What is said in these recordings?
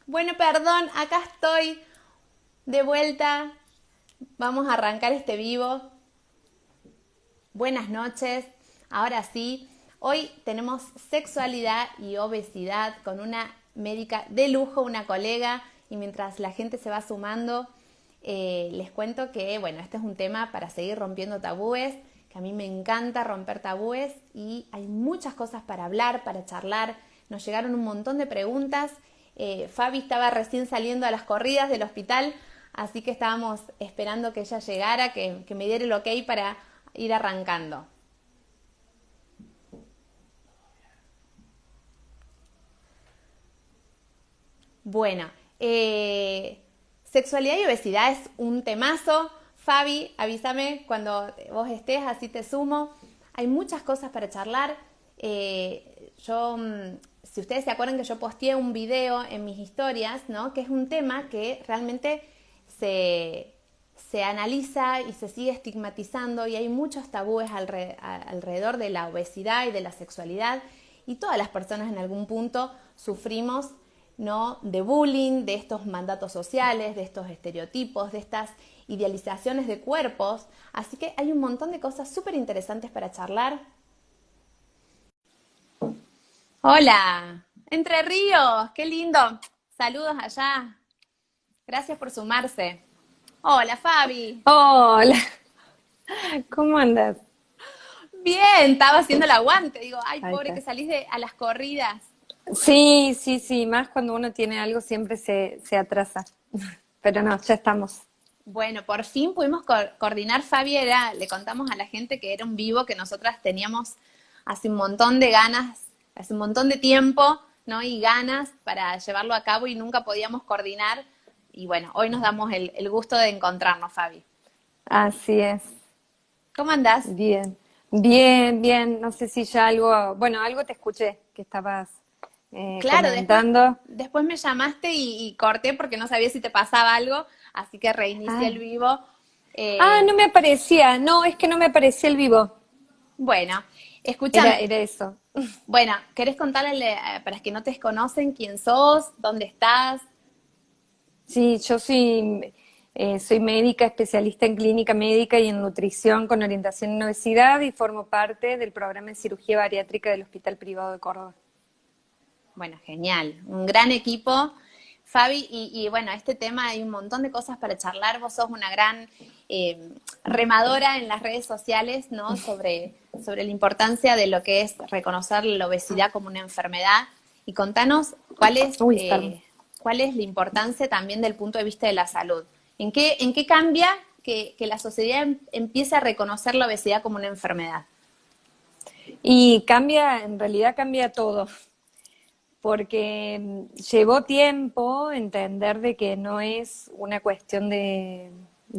Bueno, perdón, acá estoy de vuelta. Vamos a arrancar este vivo. Buenas noches. Ahora sí, hoy tenemos sexualidad y obesidad con una médica de lujo, una colega. Y mientras la gente se va sumando, les cuento que, bueno, este es un tema para seguir rompiendo tabúes, que a mí me encanta romper tabúes y hay muchas cosas para hablar, para charlar. Nos llegaron un montón de preguntas. Fabi estaba recién saliendo a las corridas del hospital, así que estábamos esperando que ella llegara, que me diera el ok para ir arrancando. Bueno, sexualidad y obesidad es un temazo. Fabi, avísame cuando vos estés, así te sumo. Hay muchas cosas para charlar. Si ustedes se acuerdan que yo posteé un video en mis historias, ¿no? Que es un tema que realmente se, se analiza y se sigue estigmatizando y hay muchos tabúes alrededor de la obesidad y de la sexualidad y todas las personas en algún punto sufrimos, ¿no?, de bullying, de estos mandatos sociales, de estos estereotipos, de estas idealizaciones de cuerpos. Así que hay un montón de cosas súper interesantes para charlar. Hola, Entre Ríos, qué lindo. Saludos allá. Gracias por sumarse. Hola, Fabi. Hola, ¿cómo andas? Bien, estaba haciendo el aguante. Digo, ay, Ahí pobre, está. que salís a las corridas. Sí, sí, sí, más cuando uno tiene algo siempre se atrasa. Pero no, ya estamos. Bueno, por fin pudimos coordinar, Fabi, le contamos a la gente que era un vivo que nosotras teníamos hace un montón de ganas, hace un montón de tiempo, ¿no? Y ganas para llevarlo a cabo y nunca podíamos coordinar. Y bueno, hoy nos damos el gusto de encontrarnos, Fabi. Así es. ¿Cómo andás? Bien, bien, bien. No sé si ya algo, bueno, algo te escuché que estabas Claro, comentando. después me llamaste y corté porque no sabía si te pasaba algo, así que reinicié el Ah, vivo. no Eh, me aparecía. No, es que no me aparecía el vivo. bueno, Era, escúchame. era eso. Bueno, ¿querés contarle para que no te desconocen quién sos, dónde estás? Sí, yo soy médica, especialista en clínica médica y en nutrición con orientación en obesidad y formo parte del programa de cirugía bariátrica del Hospital Privado de Córdoba. Bueno, genial, un gran equipo, Fabi, y bueno, este tema hay un montón de cosas para charlar. Vos sos una gran remadora en las redes sociales, ¿no? Sobre la importancia de lo que es reconocer la obesidad como una enfermedad. Y contanos Uy, perdón. cuál es la importancia también del punto de vista de la salud. En qué cambia que la sociedad empiece a reconocer la obesidad como una enfermedad? Y cambia, en realidad cambia todo, porque llevó tiempo entender de que no es una cuestión de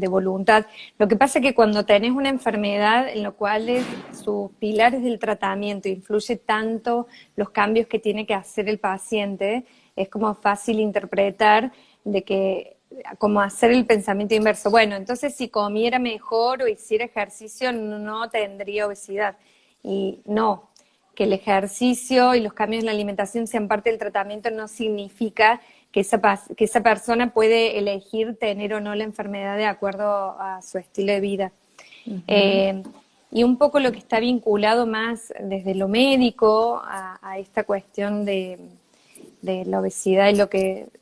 voluntad. Lo que pasa es que cuando tenés una enfermedad en lo cual sus pilares del tratamiento influye tanto los cambios que tiene que hacer el paciente, es como fácil interpretar de que como hacer el pensamiento inverso. Bueno, entonces si comiera mejor o hiciera ejercicio no tendría obesidad. Y no, que el ejercicio y los cambios en la alimentación sean parte del tratamiento no significa que esa persona puede elegir tener o no la enfermedad de acuerdo a su estilo de vida. Ujú. Eh, y un poco lo que está vinculado más desde lo médico a esta cuestión de la obesidad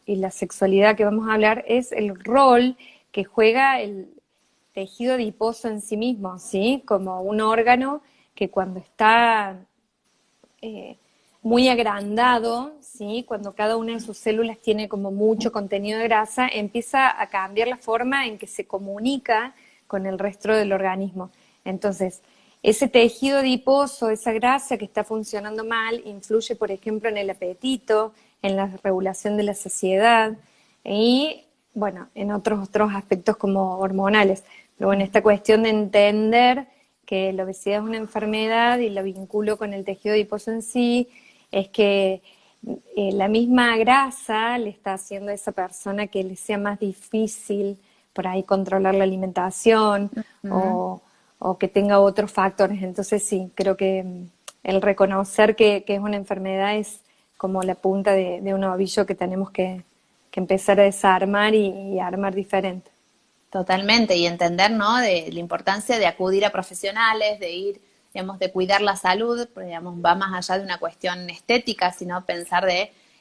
y la sexualidad que vamos a hablar es el rol que juega el tejido adiposo en sí mismo, ¿sí? Como un órgano que cuando está eh, muy agrandado, ¿sí? Cuando cada una de sus células tiene como mucho contenido de grasa, empieza a cambiar la forma en que se comunica con el resto del organismo. Entonces, ese tejido adiposo, esa grasa que está funcionando mal, influye, por ejemplo, en el apetito, en la regulación de la saciedad y, bueno, en otros aspectos como hormonales. Pero bueno, esta cuestión de entender que la obesidad es una enfermedad y la vinculo con el tejido adiposo en sí, es que la misma grasa le está haciendo a esa persona que le sea más difícil por ahí controlar la alimentación Ujú. o, o que tenga otros factores. Entonces sí, creo que el reconocer que es una enfermedad es como la punta de un ovillo que tenemos que empezar a desarmar y armar diferente. Totalmente, y entender, ¿no?, de la importancia de acudir a profesionales, de ir, digamos, de cuidar la salud, porque, digamos, va más allá de una cuestión estética, sino pensar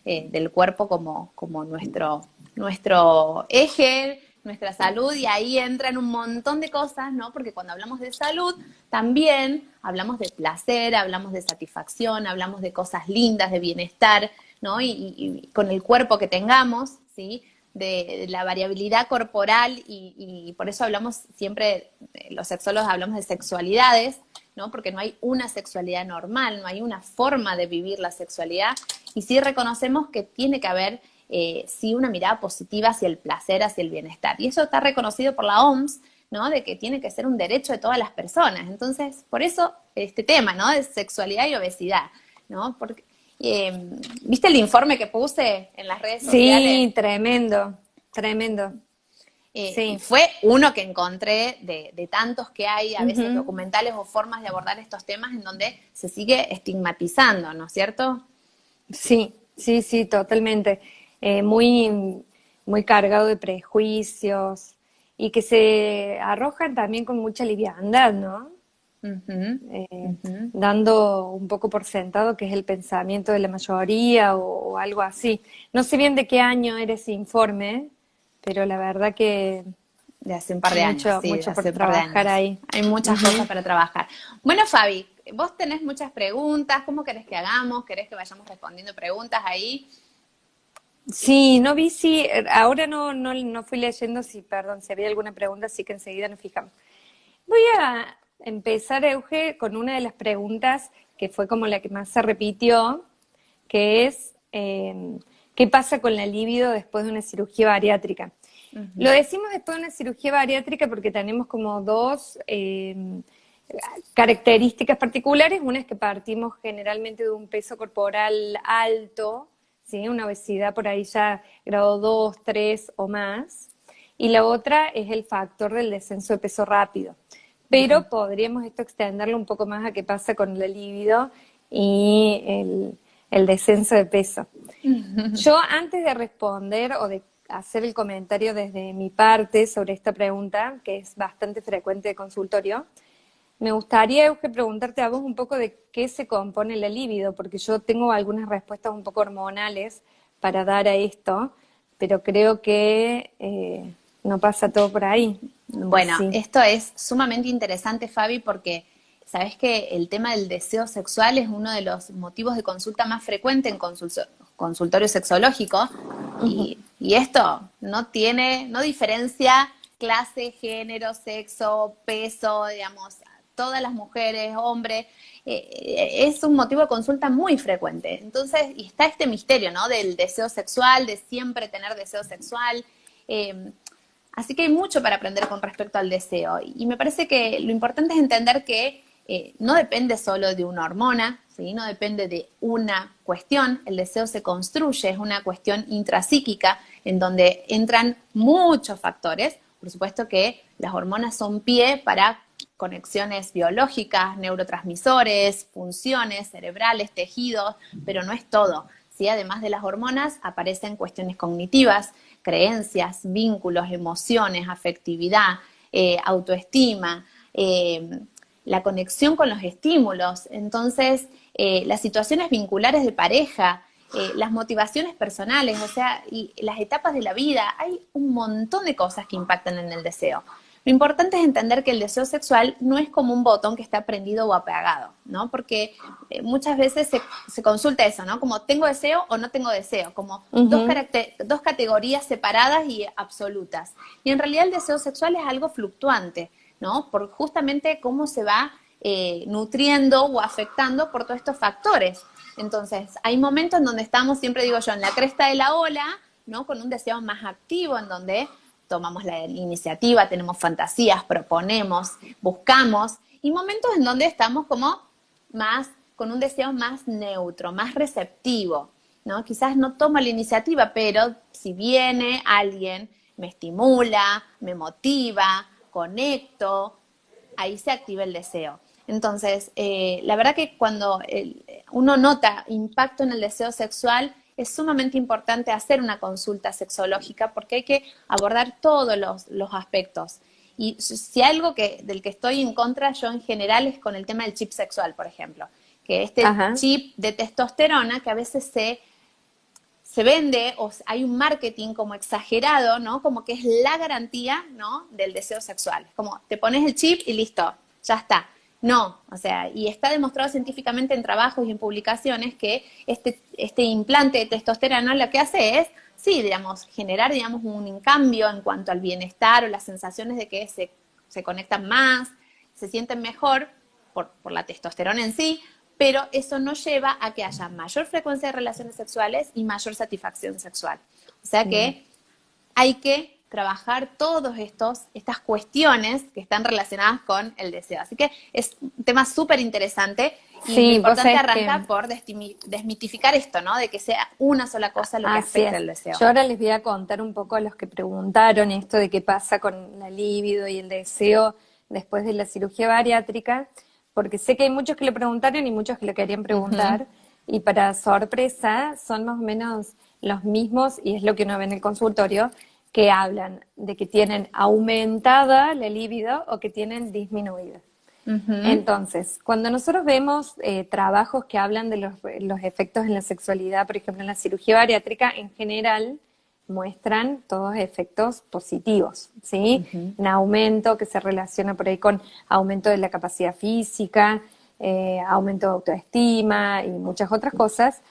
del cuerpo como nuestro eje, nuestra salud, y ahí entran un montón de cosas, ¿no? Porque cuando hablamos de salud, también hablamos de placer, hablamos de satisfacción, hablamos de cosas lindas, de bienestar, ¿no? Y con el cuerpo que tengamos, ¿sí?, de la variabilidad corporal y por eso hablamos siempre, los sexólogos hablamos de sexualidades, ¿no? Porque no hay una sexualidad normal, no hay una forma de vivir la sexualidad, y sí reconocemos que tiene que haber sí una mirada positiva hacia el placer, hacia el bienestar, y eso está reconocido por la OMS, ¿no?, de que tiene que ser un derecho de todas las personas. Entonces, por eso este tema, ¿no?, de sexualidad y obesidad, ¿no? Porque ¿viste el informe que puse en las redes sociales? Sí, tremendo, tremendo. Sí. Fue uno que encontré de tantos que hay, a veces Ujú. documentales o formas de abordar estos temas en donde se sigue estigmatizando, ¿no es cierto? Sí, sí, sí, totalmente. Muy, muy cargado de prejuicios y que se arrojan también con mucha liviandad, ¿no? Ujú, Eh, ujú. dando un poco por sentado que es el pensamiento de la mayoría o algo así. No sé bien de qué año era ese informe, pero la verdad que De hace un par de años, mucho, sí, de mucho por hace un par de trabajar años. ahí. Hay muchas cosas Ujú. para trabajar. Bueno, Fabi, vos tenés muchas preguntas, ¿cómo querés que hagamos? ¿Querés que vayamos respondiendo preguntas ahí? Sí, no vi si, ahora no fui leyendo si, perdón, si había alguna pregunta, así que enseguida nos fijamos. Voy a empezar, Euge, con una de las preguntas que fue como la que más se repitió, que es, ¿qué pasa con la libido después de una cirugía bariátrica? Lo Ujú. decimos después de una cirugía bariátrica porque tenemos como dos características particulares. Una es que partimos generalmente de un peso corporal alto, ¿sí? Una obesidad por ahí ya grado 2, 3 o más. Y la otra es el factor del descenso de peso rápido. Pero podríamos esto extenderlo un poco más a qué pasa con la libido y el descenso de peso. Yo antes de responder o de hacer el comentario desde mi parte sobre esta pregunta, que es bastante frecuente de consultorio, me gustaría, Euge, preguntarte a vos un poco de qué se compone la libido, porque yo tengo algunas respuestas un poco hormonales para dar a esto, pero creo que no pasa todo por ahí. ¿O Bueno, sí? esto es sumamente interesante, Fabi, porque sabes que el tema del deseo sexual es uno de los motivos de consulta más frecuente en consultorio sexológico, y esto no diferencia clase, género, sexo, peso, digamos, todas las mujeres, hombres, es un motivo de consulta muy frecuente. Entonces, y está este misterio, ¿no?, del deseo sexual, de siempre tener deseo sexual. eh, Así que hay mucho para aprender con respecto al deseo. Y me parece que lo importante es entender que no depende solo de una hormona, ¿sí?, no depende de una cuestión. El deseo se construye, es una cuestión intrapsíquica en donde entran muchos factores. Por supuesto que las hormonas son pie para conexiones biológicas, neurotransmisores, funciones cerebrales, tejidos, pero no es todo. ¿Sí? Además de las hormonas, aparecen cuestiones cognitivas, creencias, vínculos, emociones, afectividad, autoestima, la conexión con los estímulos. Entonces, las situaciones vinculares de pareja, las motivaciones personales, o sea, y las etapas de la vida, hay un montón de cosas que impactan en el deseo. Lo importante es entender que el deseo sexual no es como un botón que está prendido o apagado, ¿no? Porque muchas veces se consulta eso, ¿no? Como tengo deseo o no tengo deseo, como Ujú. dos categorías separadas y absolutas. Y en realidad el deseo sexual es algo fluctuante, ¿no? Por justamente cómo se va nutriendo o afectando por todos estos factores. Entonces, hay momentos en donde estamos, siempre digo yo, en la cresta de la ola, ¿no?, con un deseo más activo, en donde tomamos la iniciativa, tenemos fantasías, proponemos, buscamos, y momentos en donde estamos como más, con un deseo más neutro, más receptivo, ¿no? Quizás no tomo la iniciativa, pero si viene alguien, me estimula, me motiva, conecto, ahí se activa el deseo. Entonces, la verdad que cuando uno nota impacto en el deseo sexual es sumamente importante hacer una consulta sexológica porque hay que abordar todos los aspectos. Y si algo del que estoy en contra yo en general es con el tema del chip sexual, por ejemplo, que este Ajá. chip de testosterona que a veces se vende o hay un marketing como exagerado, ¿no? Como que es la garantía, ¿no? Del deseo sexual. Como te pones el chip y listo, ya está. No, o sea, y está demostrado científicamente en trabajos y en publicaciones que este implante de testosterona lo que hace es, sí, digamos, generar, digamos, un cambio en cuanto al bienestar o las sensaciones de que se conectan más, se sienten mejor por la testosterona en sí, pero eso no lleva a que haya mayor frecuencia de relaciones sexuales y mayor satisfacción sexual. O sea que hay que trabajar todas estas cuestiones que están relacionadas con el deseo. Así que es un tema súper interesante y lo Sí, vos importante sabés arranca que por desmitificar esto, ¿no? De que sea una sola cosa lo que así afecta es. el deseo. Yo ahora les voy a contar un poco a los que preguntaron esto de qué pasa con la libido y el deseo después de la cirugía bariátrica, porque sé que hay muchos que lo preguntaron y muchos que lo querían preguntar, y para sorpresa son más o menos los mismos, y es lo que uno ve en el consultorio, que hablan de que tienen aumentada la libido o que tienen disminuida. Entonces, cuando nosotros vemos trabajos que hablan de los efectos en la sexualidad, por ejemplo, en la cirugía bariátrica, en general muestran todos efectos positivos, ¿sí? Un aumento que se relaciona por ahí con aumento de la capacidad física, aumento de autoestima y muchas otras cosas,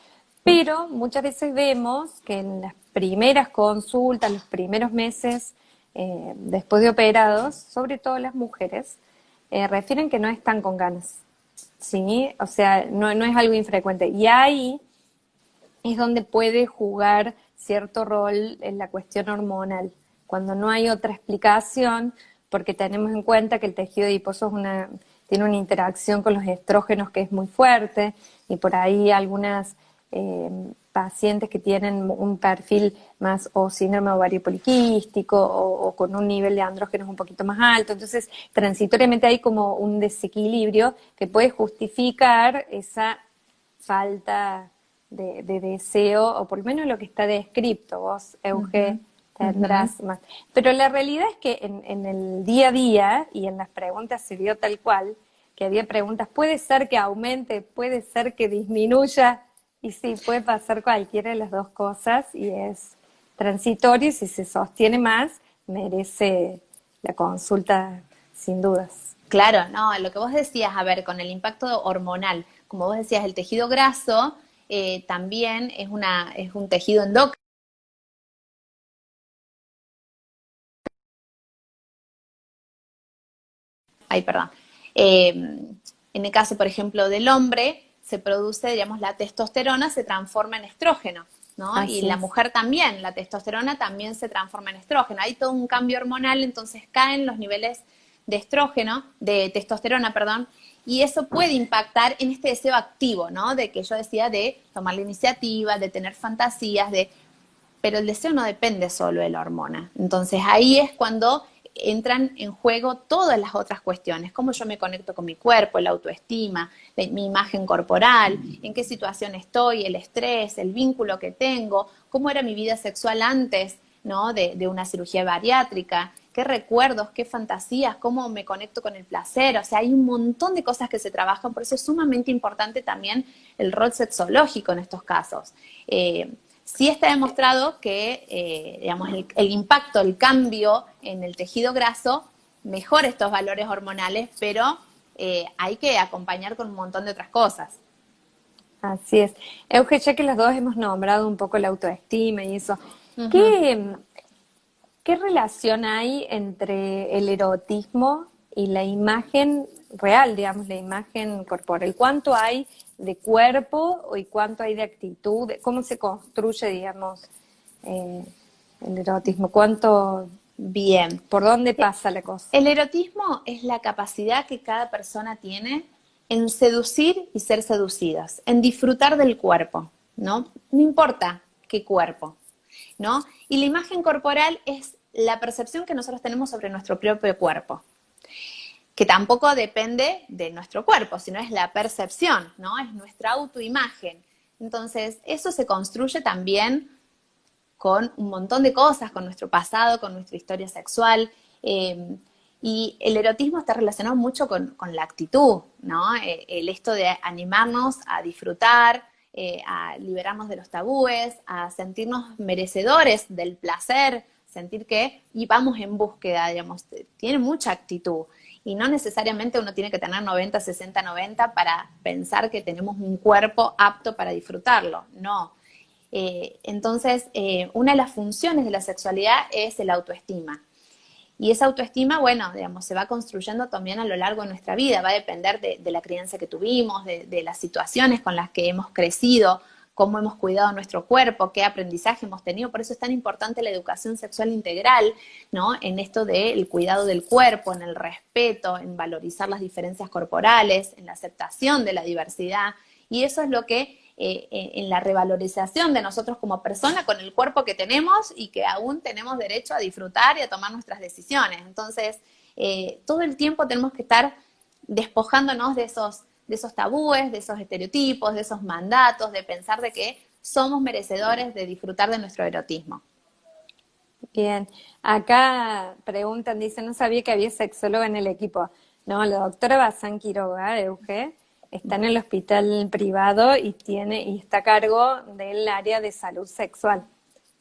pero muchas veces vemos que en las primeras consultas, los primeros meses después de operados, sobre todo las mujeres, refieren que no están con ganas, ¿sí? O sea, no es algo infrecuente. Y ahí es donde puede jugar cierto rol en la cuestión hormonal, cuando no hay otra explicación, porque tenemos en cuenta que el tejido adiposo tiene una interacción con los estrógenos que es muy fuerte, y por ahí algunas pacientes que tienen un perfil más o síndrome ovario poliquístico o con un nivel de andrógenos un poquito más alto, entonces transitoriamente hay como un desequilibrio que puede justificar esa falta de deseo, o por lo menos lo que está descrito. Vos, Euge, tendrás más. Pero la realidad es que en el día a día y en las preguntas se vio tal cual, que había preguntas, puede ser que aumente, puede ser que disminuya, y sí, puede pasar cualquiera de las dos cosas y es transitorio, y si se sostiene más, merece la consulta sin dudas. Claro, no, lo que vos decías, a ver, con el impacto hormonal, como vos decías, el tejido graso también es un tejido endocrino. Ay, perdón. En el caso, por ejemplo, del hombre, se produce, digamos, la testosterona se transforma en estrógeno, ¿no? Así Y la es. mujer también, la testosterona también se transforma en estrógeno. Hay todo un cambio hormonal, entonces caen los niveles de estrógeno, de testosterona, perdón, y eso puede impactar en este deseo activo, ¿no? De que yo decía de tomar la iniciativa, de tener fantasías, pero el deseo no depende solo de la hormona. Entonces ahí es cuando entran en juego todas las otras cuestiones, cómo yo me conecto con mi cuerpo, la autoestima, mi imagen corporal, en qué situación estoy, el estrés, el vínculo que tengo, cómo era mi vida sexual antes, ¿no? de una cirugía bariátrica, qué recuerdos, qué fantasías, cómo me conecto con el placer, o sea, hay un montón de cosas que se trabajan, por eso es sumamente importante también el rol sexológico en estos casos. Sí está demostrado que digamos, el impacto, el cambio en el tejido graso mejora estos valores hormonales, pero hay que acompañar con un montón de otras cosas. Así es. Euge, ya que los dos hemos nombrado un poco la autoestima y eso, ¿qué, qué relación hay entre el erotismo y la imagen real, digamos, la imagen corporal? ¿Cuánto hay de cuerpo y cuánto hay de actitud? ¿Cómo se construye, digamos, eh, el erotismo? ¿Cuánto, Bien. por dónde pasa la cosa? El erotismo es la capacidad que cada persona tiene en seducir y ser seducidas, en disfrutar del cuerpo, ¿no? No importa qué cuerpo, ¿no? Y la imagen corporal es la percepción que nosotros tenemos sobre nuestro propio cuerpo, que tampoco depende de nuestro cuerpo, sino es la percepción, ¿no? Es nuestra autoimagen. Entonces, eso se construye también con un montón de cosas, con nuestro pasado, con nuestra historia sexual. Y el erotismo está relacionado mucho con la actitud, ¿no? El esto de animarnos a disfrutar, a liberarnos de los tabúes, a sentirnos merecedores del placer, sentir que y vamos en búsqueda, digamos, tiene mucha actitud. Y no necesariamente uno tiene que tener 90, 60, 90 para pensar que tenemos un cuerpo apto para disfrutarlo, no. Entonces, una de las funciones de la sexualidad es el autoestima. Y esa autoestima, bueno, digamos, se va construyendo también a lo largo de nuestra vida, va a depender de la crianza que tuvimos, de las situaciones con las que hemos crecido, cómo hemos cuidado nuestro cuerpo, qué aprendizaje hemos tenido. Por eso es tan importante la educación sexual integral, ¿no? En esto del cuidado del cuerpo, en el respeto, en valorizar las diferencias corporales, en la aceptación de la diversidad. Y eso es lo que en la revalorización de nosotros como persona con el cuerpo que tenemos y que aún tenemos derecho a disfrutar y a tomar nuestras decisiones. Entonces, todo el tiempo tenemos que estar despojándonos de esos tabúes, de esos estereotipos, de esos mandatos, de pensar de que somos merecedores de disfrutar de nuestro erotismo. Bien, acá preguntan, dicen, no sabía que había sexóloga en el equipo. No, la doctora Bazán Quiroga, Euge, está en el hospital privado y está a cargo del área de salud sexual.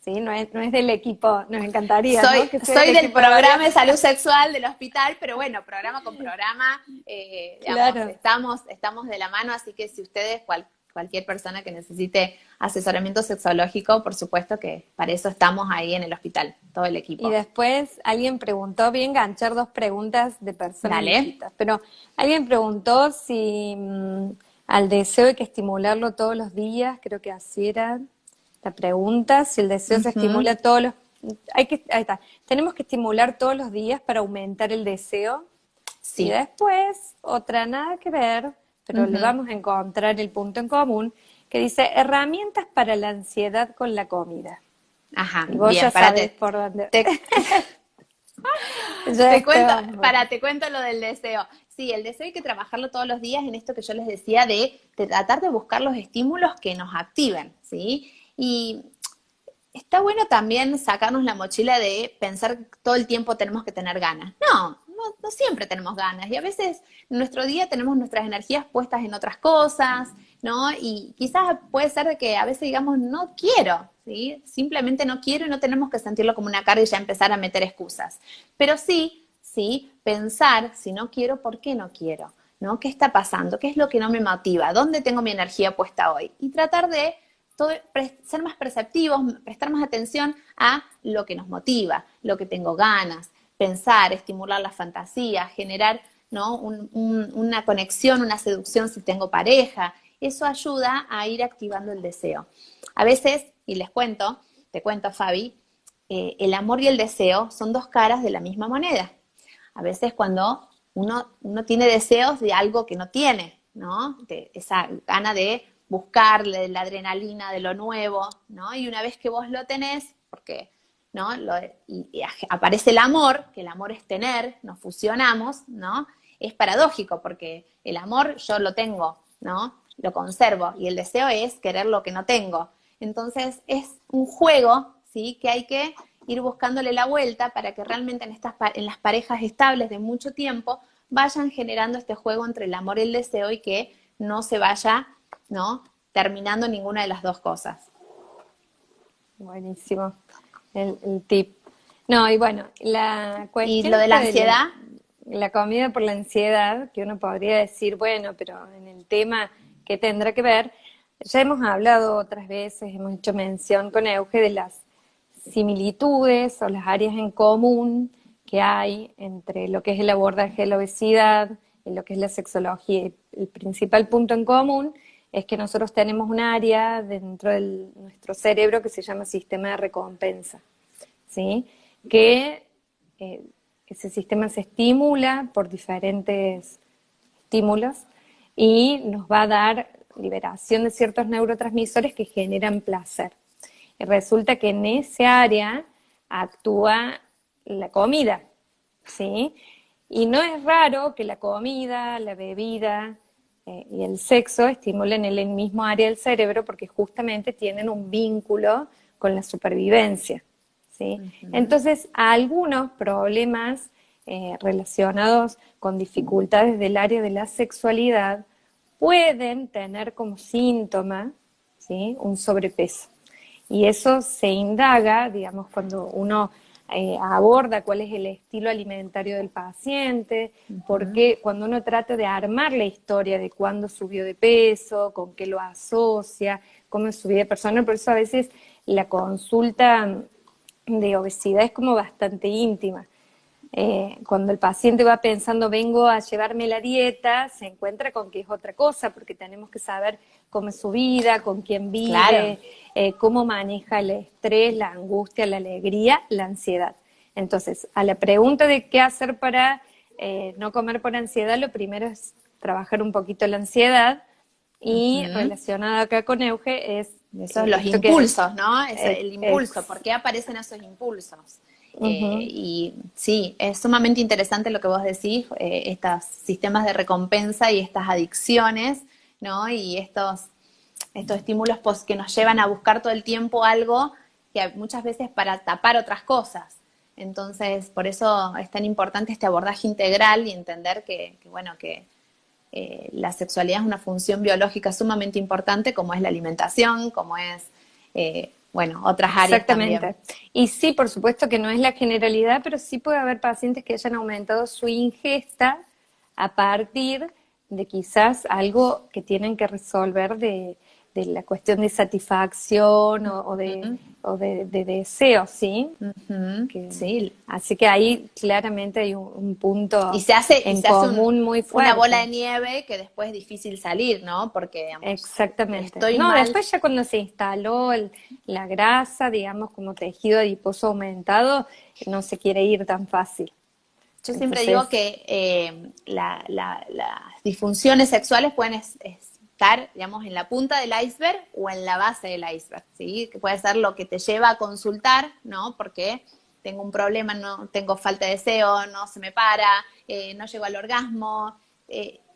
¿Sí? No es del equipo, nos encantaría, ¿no? Que sea Soy del programa de área. salud sexual del hospital, pero bueno, programa con programa, digamos, Claro. estamos de la mano, así que si ustedes, cualquier persona que necesite asesoramiento sexológico, por supuesto que para eso estamos ahí en el hospital, todo el equipo. Y después alguien preguntó, voy a enganchar dos preguntas de personas Dale. distintas, pero alguien preguntó si al deseo hay que estimularlo todos los días, creo que así era la pregunta, si el deseo se estimula todos los... ahí está, tenemos que estimular todos los días para aumentar el deseo. Sí. Y después, otra nada que ver, pero le vamos a encontrar el punto en común, que dice herramientas para la ansiedad con la comida. Ajá, Y vos bien, ya sabés por dónde. Te cuento lo del deseo. Sí, el deseo hay que trabajarlo todos los días en esto que yo les decía de tratar de buscar los estímulos que nos activen, ¿sí? Y está bueno también sacarnos la mochila de pensar que todo el tiempo tenemos que tener ganas. No siempre tenemos ganas y a veces en nuestro día tenemos nuestras energías puestas en otras cosas, ¿no? Y quizás puede ser de que a veces digamos no quiero, ¿sí? Simplemente no quiero y no tenemos que sentirlo como una carga y ya empezar a meter excusas. Pero sí, pensar si no quiero, ¿por qué no quiero? ¿No? ¿Qué está pasando? ¿Qué es lo que no me motiva? ¿Dónde tengo mi energía puesta hoy? Y tratar de ser más perceptivos, prestar más atención a lo que nos motiva, lo que tengo ganas, pensar, estimular la fantasía, generar, ¿no? una conexión, una seducción si tengo pareja. Eso ayuda a ir activando el deseo. A veces, y te cuento Fabi, el amor y el deseo son dos caras de la misma moneda. A veces cuando uno tiene deseos de algo que no tiene, ¿no? De esa gana de buscarle la adrenalina de lo nuevo, ¿no? Y una vez que vos lo tenés, porque, ¿no? Y aparece el amor, que el amor es tener, nos fusionamos, ¿no? Es paradójico, porque el amor yo lo tengo, ¿no? Lo conservo, y el deseo es querer lo que no tengo. Entonces es un juego, ¿sí? Que hay que ir buscándole la vuelta para que realmente en las parejas estables de mucho tiempo vayan generando este juego entre el amor y el deseo y que no se vaya, ¿no? Terminando ninguna de las dos cosas. Buenísimo el tip. No, y bueno, la cuestión ¿Y lo de la ansiedad? La comida por la ansiedad, que uno podría decir, bueno, pero en el tema, ¿qué tendrá que ver? Ya hemos hablado otras veces, hemos hecho mención con Euge de las similitudes o las áreas en común que hay entre lo que es el abordaje de la obesidad y lo que es la sexología. El principal punto en común es que nosotros tenemos un área dentro de nuestro cerebro que se llama sistema de recompensa, ¿sí? Que ese sistema se estimula por diferentes estímulos y nos va a dar liberación de ciertos neurotransmisores que generan placer. Y resulta que en ese área actúa la comida, ¿sí? Y no es raro que la comida, la bebida, y el sexo estimulan el mismo área del cerebro porque justamente tienen un vínculo con la supervivencia, ¿sí? Entonces, algunos problemas relacionados con dificultades del área de la sexualidad pueden tener como síntoma, ¿sí?, un sobrepeso. Y eso se indaga, digamos, cuando uno aborda cuál es el estilo alimentario del paciente, porque cuando uno trata de armar la historia de cuándo subió de peso, con qué lo asocia, cómo es su vida personal, por eso a veces la consulta de obesidad es como bastante íntima. Cuando el paciente va pensando, vengo a llevarme la dieta, se encuentra con que es otra cosa, porque tenemos que saber cómo es su vida, con quién Claro. vive, cómo maneja el estrés, la angustia, la alegría, la ansiedad. Entonces, a la pregunta de qué hacer para no comer por ansiedad, lo primero es trabajar un poquito la ansiedad, y relacionada acá con Euge es Esos los esto que... impulsos, ¿no? Es el impulso, ¿por qué aparecen esos impulsos? Y sí, es sumamente interesante lo que vos decís, estos sistemas de recompensa y estas adicciones, ¿no? Y estos estímulos que nos llevan a buscar todo el tiempo algo que muchas veces para tapar otras cosas. Entonces, por eso es tan importante este abordaje integral y entender que la sexualidad es una función biológica sumamente importante, como es la alimentación, como es, otras áreas también. Exactamente. Y sí, por supuesto que no es la generalidad, pero sí puede haber pacientes que hayan aumentado su ingesta a partir de quizás algo que tienen que resolver de la cuestión de satisfacción o de deseo, ¿sí? Sí. Así que ahí claramente hay un punto Y se hace común muy una bola fuerte. de nieve que después es difícil salir, ¿no? Porque, digamos, Exactamente. estoy No, mal. después ya cuando se instaló la grasa, digamos, como tejido adiposo aumentado, no se quiere ir tan fácil. Yo siempre Entonces, digo que las disfunciones sexuales pueden estar, digamos, en la punta del iceberg o en la base del iceberg, ¿sí? Que puede ser lo que te lleva a consultar, ¿no? Porque tengo un problema, no tengo falta de deseo, no se me para, no llego al orgasmo,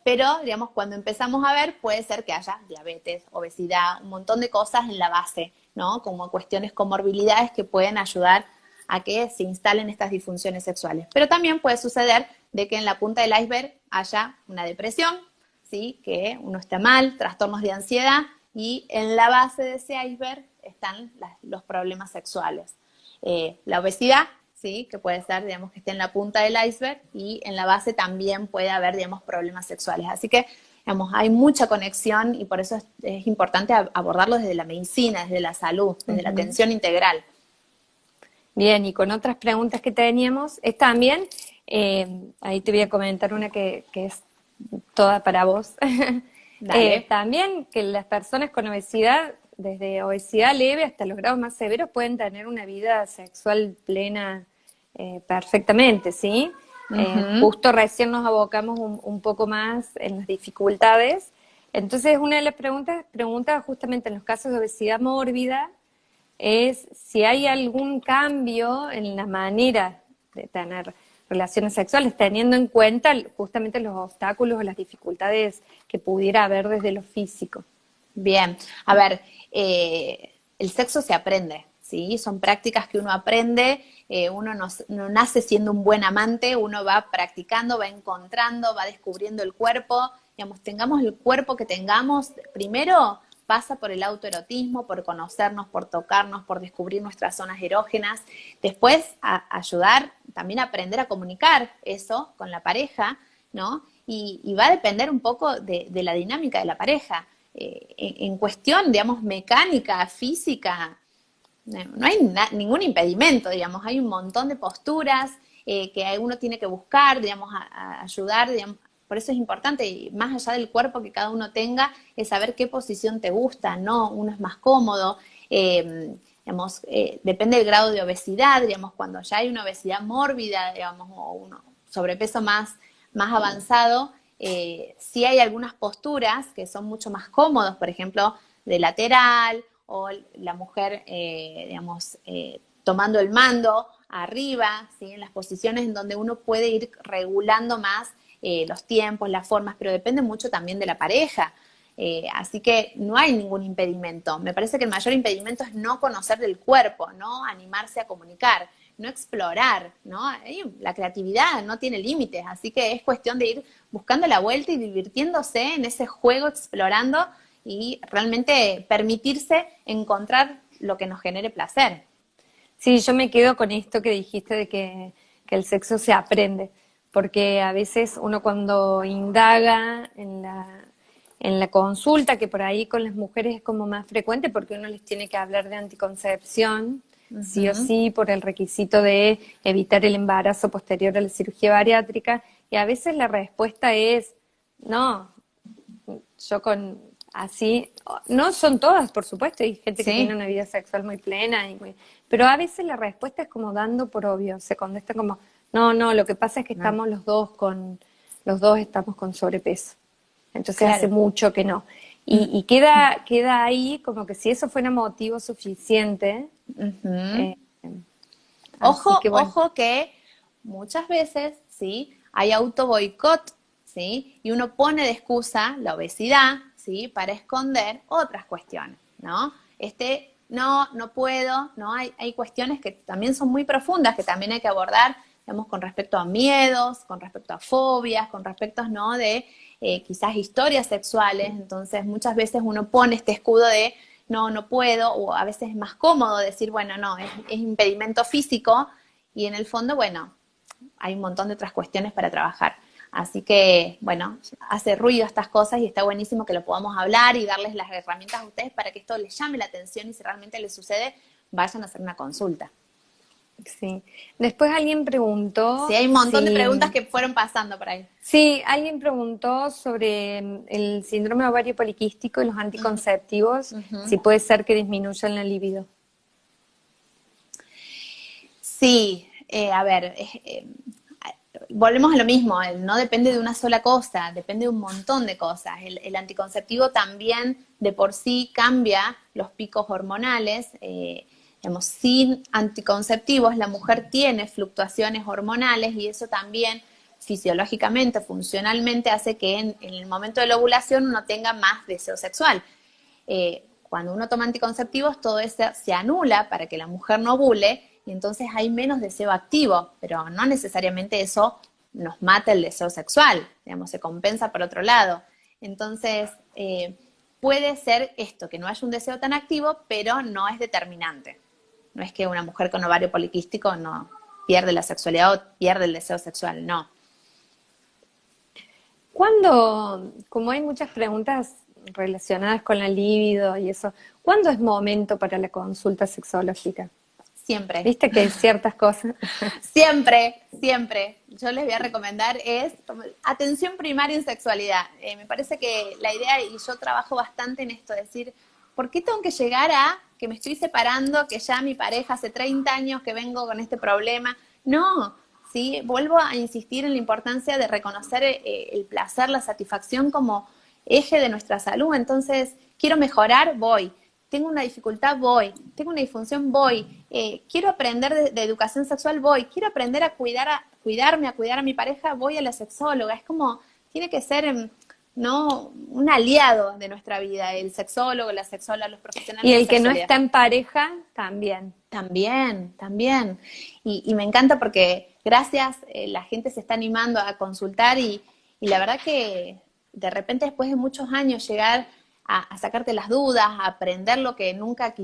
pero, digamos, cuando empezamos a ver, puede ser que haya diabetes, obesidad, un montón de cosas en la base, ¿no? Como cuestiones, comorbilidades que pueden ayudar a que se instalen estas disfunciones sexuales. Pero también puede suceder de que en la punta del iceberg haya una depresión, ¿sí? Que uno está mal, trastornos de ansiedad, y en la base de ese iceberg están los problemas sexuales. La obesidad, ¿sí? Que puede ser, digamos, que esté en la punta del iceberg, y en la base también puede haber, digamos, problemas sexuales. Así que, digamos, hay mucha conexión y por eso es importante abordarlo desde la medicina, desde la salud, desde la atención integral. bien, y con otras preguntas que teníamos, es también, ahí te voy a comentar una que es toda para vos. Dale. También que las personas con obesidad, desde obesidad leve hasta los grados más severos, pueden tener una vida sexual plena perfectamente, ¿sí? Justo recién nos abocamos un poco más en las dificultades. Entonces, una de las preguntas justamente en los casos de obesidad mórbida, es si hay algún cambio en la manera de tener relaciones sexuales, teniendo en cuenta justamente los obstáculos o las dificultades que pudiera haber desde lo físico. Bien, a ver, el sexo se aprende, ¿sí? Son prácticas que uno aprende, uno no nace siendo un buen amante, uno va practicando, va encontrando, va descubriendo el cuerpo, digamos, tengamos el cuerpo que tengamos, primero pasa por el autoerotismo, por conocernos, por tocarnos, por descubrir nuestras zonas erógenas, después ayudar también a aprender a comunicar eso con la pareja, ¿no? Y va a depender un poco de la dinámica de la pareja. En cuestión, digamos, mecánica, física, no hay ningún impedimento, digamos, hay un montón de posturas que uno tiene que buscar, digamos, a ayudar, digamos, por eso es importante, y más allá del cuerpo que cada uno tenga, es saber qué posición te gusta, ¿no? Uno es más cómodo, digamos, depende del grado de obesidad, digamos, cuando ya hay una obesidad mórbida, digamos, o un sobrepeso más avanzado, sí hay algunas posturas que son mucho más cómodos, por ejemplo, de lateral, o la mujer, digamos, tomando el mando arriba, ¿sí? En las posiciones en donde uno puede ir regulando más los tiempos, las formas, pero depende mucho también de la pareja. Así que no hay ningún impedimento. Me parece que el mayor impedimento es no conocer del cuerpo, no animarse a comunicar, no explorar, ¿no? La creatividad no tiene límites, así que es cuestión de ir buscando la vuelta y divirtiéndose en ese juego, explorando y realmente permitirse encontrar lo que nos genere placer. Sí, yo me quedo con esto que dijiste de que el sexo se aprende, porque a veces uno cuando indaga en la consulta, que por ahí con las mujeres es como más frecuente porque uno les tiene que hablar de anticoncepción, sí o sí, por el requisito de evitar el embarazo posterior a la cirugía bariátrica, y a veces la respuesta es, no, yo con así, no son todas, por supuesto, hay gente que tiene Sí, una vida sexual muy plena, pero a veces la respuesta es como dando por obvio, se contesta como, no, lo que pasa es que no, estamos los dos estamos con sobrepeso. Entonces hace claro. mucho que no. Y queda ahí como que si eso fuera motivo suficiente, Ujú. eh, así Ojo, que bueno, ojo que muchas veces, ¿sí? Hay auto boicot, ¿sí? Y uno pone de excusa la obesidad, ¿sí? Para esconder otras cuestiones, ¿no? No puedo, ¿no? Hay cuestiones que también son muy profundas, que también hay que abordar, digamos, con respecto a miedos, con respecto a fobias, con respecto, ¿no? De quizás historias sexuales. Entonces, muchas veces uno pone este escudo de no puedo, o a veces es más cómodo decir, bueno, no, es impedimento físico, y en el fondo, bueno, hay un montón de otras cuestiones para trabajar. Así que, bueno, hace ruido estas cosas y está buenísimo que lo podamos hablar y darles las herramientas a ustedes para que esto les llame la atención y si realmente les sucede, vayan a hacer una consulta. sí. Después alguien Sí, preguntó hay un montón de si, preguntas que fueron pasando por ahí. sí, alguien preguntó sobre el síndrome ovario poliquístico y los anticonceptivos, si puede ser que disminuyan la libido. Sí, a ver, volvemos a lo mismo, no depende de una sola cosa, depende de un montón de cosas. El anticonceptivo también de por sí cambia los picos hormonales. Digamos, sin anticonceptivos la mujer tiene fluctuaciones hormonales y eso también fisiológicamente, funcionalmente hace que en el momento de la ovulación uno tenga más deseo sexual. Cuando uno toma anticonceptivos, todo eso se anula para que la mujer no ovule y entonces hay menos deseo activo, pero no necesariamente eso nos mata el deseo sexual, digamos, se compensa por otro lado. Entonces, puede ser esto, que no haya un deseo tan activo, pero no es determinante. No es que una mujer con ovario poliquístico no pierde la sexualidad o pierde el deseo sexual, no. ¿Cuándo, como hay muchas preguntas relacionadas con la libido y eso, ¿cuándo es momento para la consulta sexológica? Siempre. Viste que hay ciertas cosas. Siempre, siempre. Yo les voy a recomendar atención primaria en sexualidad. Me parece que la idea, y yo trabajo bastante en esto, decir, ¿por qué tengo que llegar a que me estoy separando, que ya mi pareja hace 30 años que vengo con este problema? No, ¿sí? Vuelvo a insistir en la importancia de reconocer el placer, la satisfacción como eje de nuestra salud. Entonces, quiero mejorar, voy. Tengo una dificultad, voy. Tengo una disfunción, voy. Quiero aprender de educación sexual, voy. Quiero aprender a cuidarme, a cuidar a mi pareja, voy a la sexóloga. Es como, tiene que ser, ¿no? Un aliado de nuestra vida, el sexólogo, la sexóloga, los profesionales Y de el que no sexualidad. está en pareja, también. También, también. Y me encanta porque gracias, la gente se está animando a consultar y la verdad que de repente después de muchos años llegar a sacarte las dudas, a aprender lo que nunca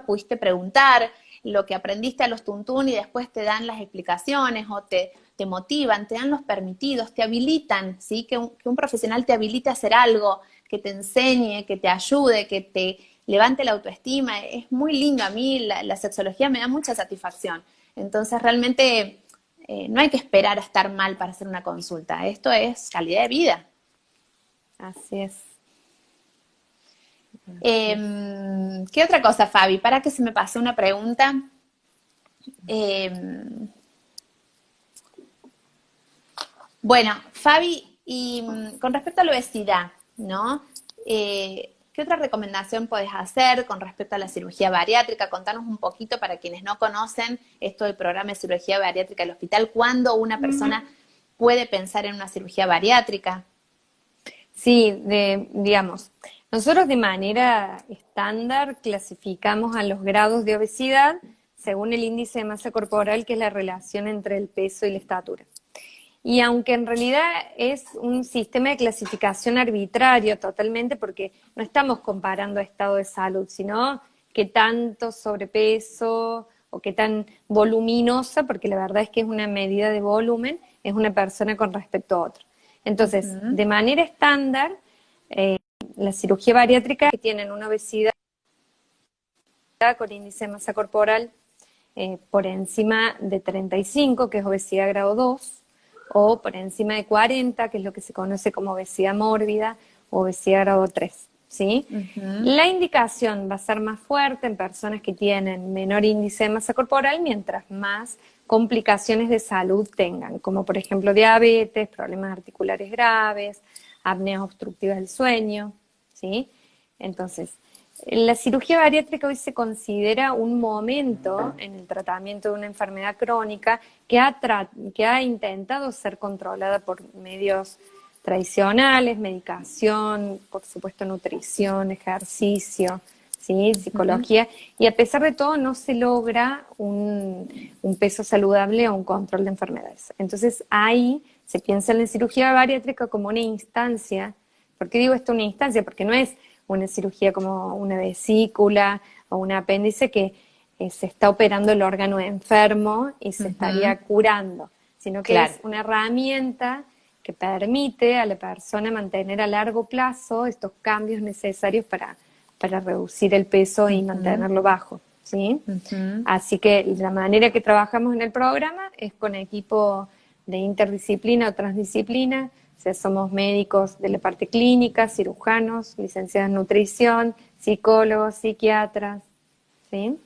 pudiste preguntar, lo que aprendiste a los tuntún y después te dan las explicaciones o te motivan, te dan los permitidos, te habilitan, ¿sí? Que un profesional te habilite a hacer algo, que te enseñe, que te ayude, que te levante la autoestima. Es muy lindo. A mí la sexología me da mucha satisfacción. Entonces realmente no hay que esperar a estar mal para hacer una consulta. Esto es calidad de vida. Así es. ¿Qué otra cosa, Fabi? Para que se me pasó una pregunta. Eh, bueno, Fabi, y con respecto a la obesidad, ¿no? ¿Qué otra recomendación podés hacer con respecto a la cirugía bariátrica? Contanos un poquito para quienes no conocen esto del programa de cirugía bariátrica del hospital, cuándo una persona puede pensar en una cirugía bariátrica? Sí, digamos, nosotros de manera estándar clasificamos a los grados de obesidad según el índice de masa corporal, que es la relación entre el peso y la estatura. Y aunque en realidad es un sistema de clasificación arbitrario totalmente, porque no estamos comparando estado de salud, sino qué tanto sobrepeso o qué tan voluminosa, porque la verdad es que es una medida de volumen, es una persona con respecto a otra. Entonces, de manera estándar, la cirugía bariátrica que tienen una obesidad con índice de masa corporal por encima de 35, que es obesidad grado 2, o por encima de 40, que es lo que se conoce como obesidad mórbida o obesidad grado 3, ¿sí? La indicación va a ser más fuerte en personas que tienen menor índice de masa corporal, mientras más complicaciones de salud tengan, como por ejemplo diabetes, problemas articulares graves, apneas obstructivas del sueño, ¿sí? Entonces, la cirugía bariátrica hoy se considera un momento en el tratamiento de una enfermedad crónica que ha intentado ser controlada por medios tradicionales, medicación, por supuesto nutrición, ejercicio, ¿sí? Psicología, y a pesar de todo no se logra un peso saludable o un control de enfermedades. Entonces ahí se piensa en la cirugía bariátrica como una instancia. ¿Por qué digo esto una instancia? Porque no es una cirugía como una vesícula o un apéndice que se está operando el órgano enfermo y se estaría curando, sino que es una herramienta que permite a la persona mantener a largo plazo estos cambios necesarios para reducir el peso y mantenerlo bajo, ¿sí? Así que la manera que trabajamos en el programa es con equipo de interdisciplina o transdisciplina. O sea, somos médicos de la parte clínica, cirujanos, licenciados en nutrición, psicólogos, psiquiatras, ¿sí?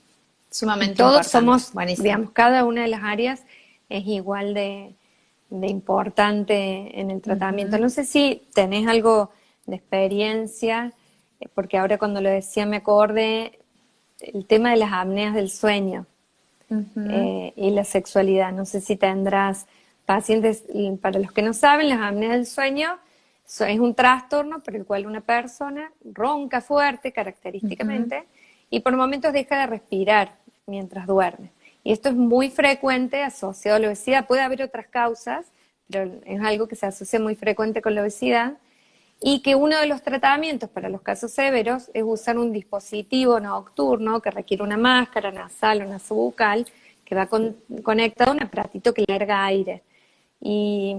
Sumamente todos importante. somos, Buenísimo. digamos, cada una de las áreas es igual de importante en el tratamiento. No sé si tenés algo de experiencia, porque ahora cuando lo decía me acordé el tema de las apneas del sueño y la sexualidad. No sé si tendrás pacientes, para los que no saben, las apneas del sueño es un trastorno por el cual una persona ronca fuerte característicamente y por momentos deja de respirar mientras duerme. Y esto es muy frecuente asociado a la obesidad. Puede haber otras causas, pero es algo que se asocia muy frecuente con la obesidad. Y que uno de los tratamientos para los casos severos es usar un dispositivo nocturno que requiere una máscara nasal o nasobucal que va conectado a un aparatito que larga aire. Y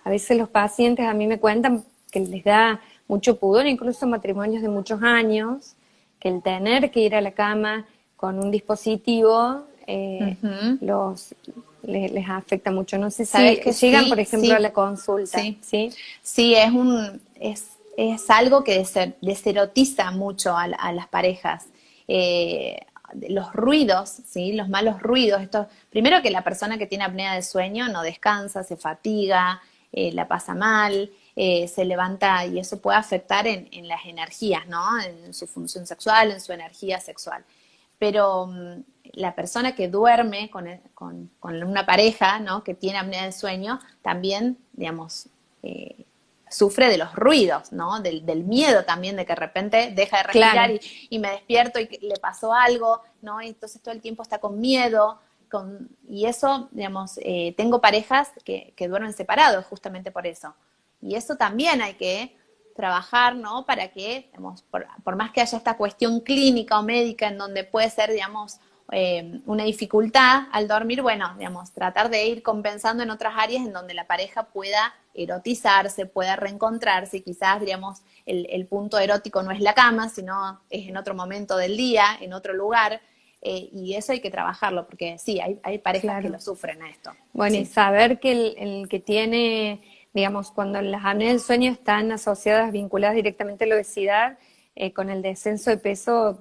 a veces los pacientes a mí me cuentan que les da mucho pudor, incluso matrimonios de muchos años, que el tener que ir a la cama con un dispositivo les afecta mucho. No sé si llegan, por ejemplo, a la consulta. Sí, es algo que deserotiza mucho a las parejas. Los ruidos, ¿sí? Los malos ruidos. Primero que la persona que tiene apnea del sueño no descansa, se fatiga, la pasa mal, se levanta y eso puede afectar en las energías, ¿no? En su función sexual, en su energía sexual. Pero la persona que duerme con una pareja, ¿no? Que tiene apnea del sueño, también, digamos, sufre de los ruidos, ¿no? Del miedo también de que de repente deja de respirar y me despierto y le pasó algo, ¿no? Y entonces todo el tiempo está con miedo. Y eso, digamos, tengo parejas que duermen separados justamente por eso. Y eso también hay que trabajar, ¿no? Para que, digamos, por más que haya esta cuestión clínica o médica en donde puede ser, digamos, una dificultad al dormir, bueno, digamos, tratar de ir compensando en otras áreas en donde la pareja pueda erotizarse, pueda reencontrarse y quizás, digamos, el punto erótico no es la cama, sino es en otro momento del día, en otro lugar, y eso hay que trabajarlo, porque sí, hay parejas que lo sufren a esto. Bueno, y saber que el que tiene, digamos, cuando las apneas del sueño están asociadas, vinculadas directamente a la obesidad, con el descenso de peso,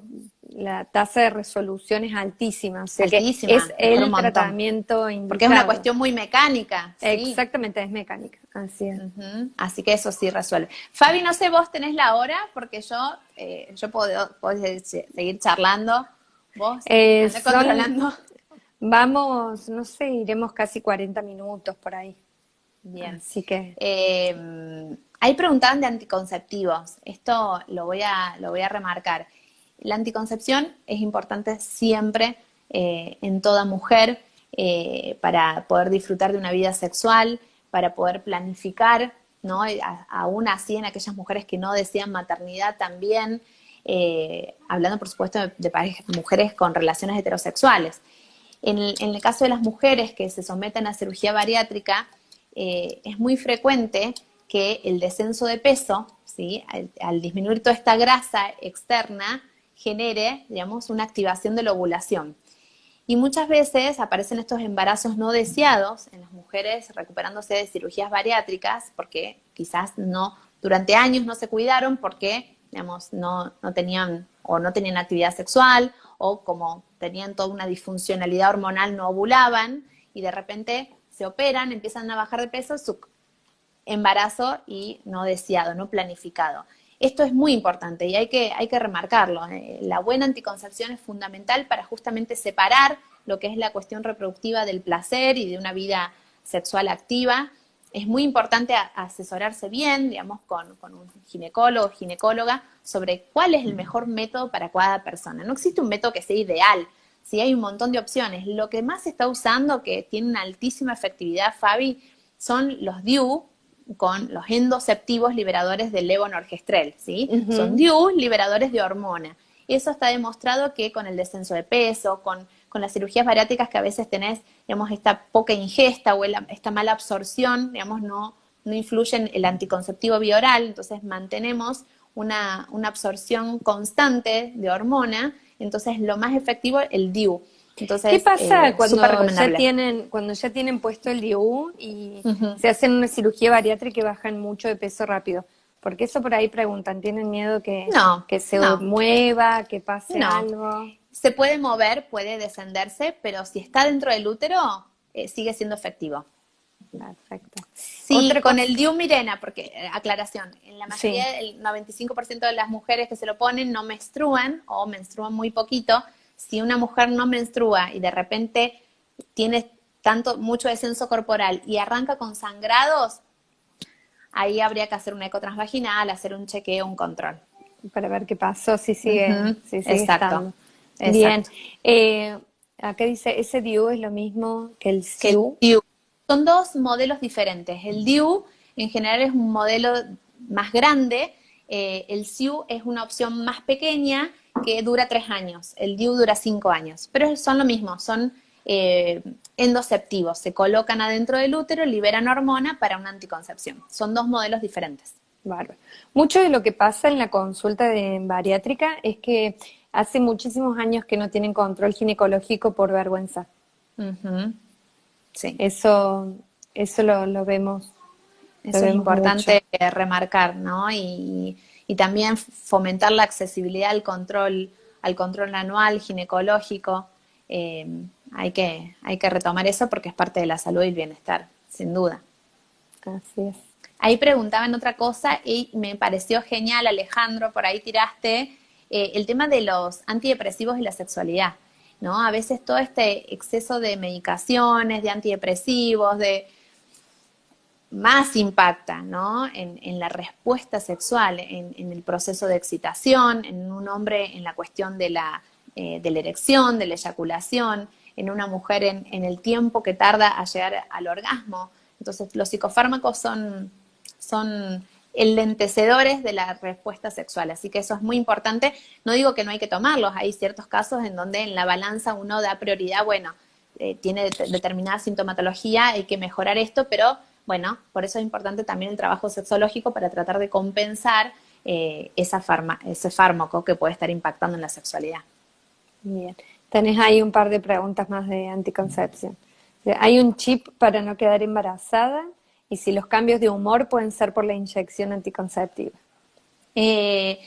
la tasa de resolución es altísima. O sea altísima, que es el tratamiento indicado. Porque es una cuestión muy mecánica. Exactamente, es mecánica. Así es. Así que eso sí resuelve. Fabi, no sé, vos tenés la hora, porque yo puedo seguir charlando. Vos andás controlando. Vamos, no sé, iremos casi 40 minutos por ahí. Bien. Así que Ahí preguntaban de anticonceptivos. Esto lo voy a remarcar. La anticoncepción es importante siempre en toda mujer para poder disfrutar de una vida sexual, para poder planificar, ¿no? Aún así en aquellas mujeres que no desean maternidad también, hablando por supuesto de mujeres con relaciones heterosexuales. En el caso de las mujeres que se someten a cirugía bariátrica, es muy frecuente que el descenso de peso, ¿sí? Al disminuir toda esta grasa externa, genere, digamos, una activación de la ovulación. Y muchas veces aparecen estos embarazos no deseados en las mujeres recuperándose de cirugías bariátricas porque quizás durante años no se cuidaron porque, digamos, no tenían actividad sexual o como tenían toda una disfuncionalidad hormonal no ovulaban y de repente se operan, empiezan a bajar de peso, su embarazo y no deseado, no planificado. Esto es muy importante y hay que remarcarlo. La buena anticoncepción es fundamental para justamente separar lo que es la cuestión reproductiva del placer y de una vida sexual activa. Es muy importante asesorarse bien, digamos, con un ginecólogo o ginecóloga sobre cuál es el mejor método para cada persona. No existe un método que sea ideal, sí hay un montón de opciones. Lo que más se está usando, que tiene una altísima efectividad, Fabi, son los DIU, con los endoceptivos liberadores del levonorgestrel, ¿sí? Son DIU liberadores de hormona. Eso está demostrado que con el descenso de peso, con las cirugías bariátricas que a veces tenés, digamos, esta poca ingesta o esta mala absorción, digamos, no influye en el anticonceptivo bioral, entonces mantenemos una absorción constante de hormona, entonces lo más efectivo, el DIU. Entonces, ¿qué pasa cuando ya tienen puesto el DIU y uh-huh. se hacen una cirugía bariátrica y bajan mucho de peso rápido? Porque eso por ahí preguntan, ¿tienen miedo que se mueva, que pase algo? Se puede mover, puede descenderse, pero si está dentro del útero, sigue siendo efectivo. Perfecto. Sí, con el DIU Mirena, porque, aclaración, en la mayoría, sí. el 95% de las mujeres que se lo ponen no menstruan o menstruan muy poquito. Si una mujer no menstrua y de repente tiene mucho descenso corporal y arranca con sangrados, ahí habría que hacer una eco transvaginal, hacer un chequeo, un control. Para ver qué pasó, si sigue, si sigue Exacto. Bien. Acá dice, ¿ese DIU es lo mismo que el SIU? Son dos modelos diferentes. El DIU en general es un modelo más grande, el SIU es una opción más pequeña que dura 3 años, el DIU dura 5 años, pero son lo mismo, son endoceptivos, se colocan adentro del útero, liberan hormona para una anticoncepción. Son dos modelos diferentes. Bárbaro. Mucho de lo que pasa en la consulta de bariátrica es que hace muchísimos años que no tienen control ginecológico por vergüenza. Sí. Eso lo vemos. Eso es importante remarcar, ¿no? Y también fomentar la accesibilidad al control anual ginecológico. Hay que retomar eso porque es parte de la salud y el bienestar, sin duda. Así es. Ahí preguntaban otra cosa y me pareció genial, Alejandro, por ahí tiraste el tema de los antidepresivos y la sexualidad, ¿no? A veces todo este exceso de medicaciones, de antidepresivos, más impacta, ¿no? En la respuesta sexual, en el proceso de excitación, en un hombre en la cuestión de la erección, de la eyaculación, en una mujer en el tiempo que tarda a llegar al orgasmo. Entonces, los psicofármacos son enlentecedores de la respuesta sexual, así que eso es muy importante. No digo que no hay que tomarlos, hay ciertos casos en donde en la balanza uno da prioridad, bueno, tiene determinada sintomatología, hay que mejorar esto, pero bueno, por eso es importante también el trabajo sexológico para tratar de compensar ese fármaco que puede estar impactando en la sexualidad. Bien, tenés ahí un par de preguntas más de anticoncepción. ¿Hay un chip para no quedar embarazada? Y si los cambios de humor pueden ser por la inyección anticonceptiva. El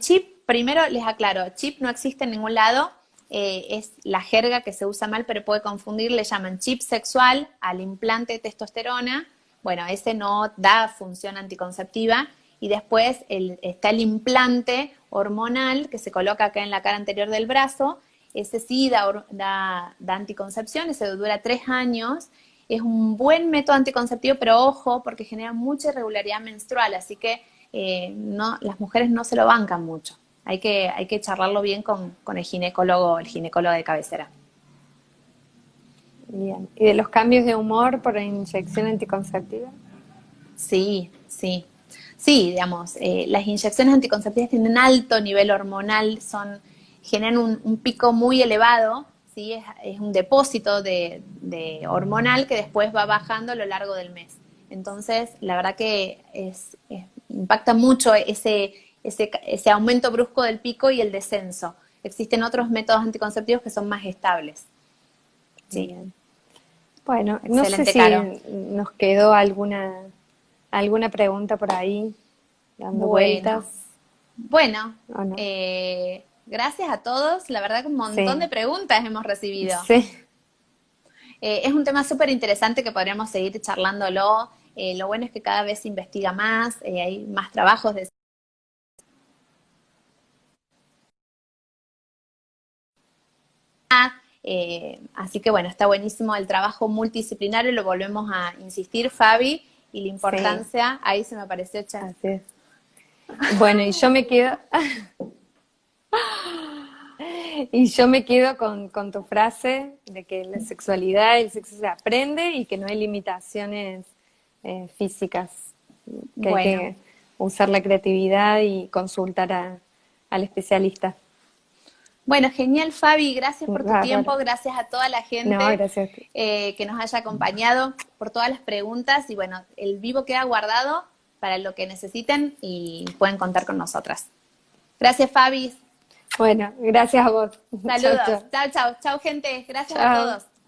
chip, primero les aclaro, chip no existe en ningún lado, es la jerga que se usa mal, pero puede confundir, le llaman chip sexual al implante de testosterona. Bueno, ese no da función anticonceptiva. Y después está el implante hormonal que se coloca acá en la cara anterior del brazo. Ese sí da anticoncepción, ese dura 3 años. es un buen método anticonceptivo, pero ojo, porque genera mucha irregularidad menstrual, así que no, las mujeres no se lo bancan mucho. Hay que charlarlo bien con el ginecólogo de cabecera. Bien. ¿Y de los cambios de humor por inyección anticonceptiva? Sí, sí. Sí, digamos, las inyecciones anticonceptivas tienen alto nivel hormonal, generan un pico muy elevado, ¿sí? Es un depósito de hormonal que después va bajando a lo largo del mes. Entonces, la verdad que impacta mucho ese aumento brusco del pico y el descenso. Existen otros métodos anticonceptivos que son más estables. Sí. Bien. Bueno, no sé Excelente, si Caro. nos quedó alguna pregunta por ahí dando vueltas, Bueno, bueno, ¿o no? gracias a todos. La verdad que un montón de Sí, preguntas hemos recibido. sí, Es un tema súper interesante que podríamos seguir charlándolo. Lo bueno es que cada vez se investiga más, hay más trabajos de... así que bueno, está buenísimo el trabajo multidisciplinario, lo volvemos a insistir, Fabi, y la sí, importancia, ahí se me apareció chat. así es. Bueno, y yo me quedo con tu frase de que la sexualidad y el sexo se aprende y que no hay limitaciones físicas, que hay Bueno, que usar la creatividad y consultar al especialista. bueno, genial, Fabi, gracias por tu Bárbaro. tiempo, gracias a toda la No, gente gracias a ti. que nos haya acompañado, por todas las preguntas y bueno, el vivo queda guardado para lo que necesiten y pueden contar con nosotras. Gracias, Fabi. Bueno, gracias a vos. Chau, Saludos. chau. Chao, chao. Chao, gente. Gracias a Chao. todos.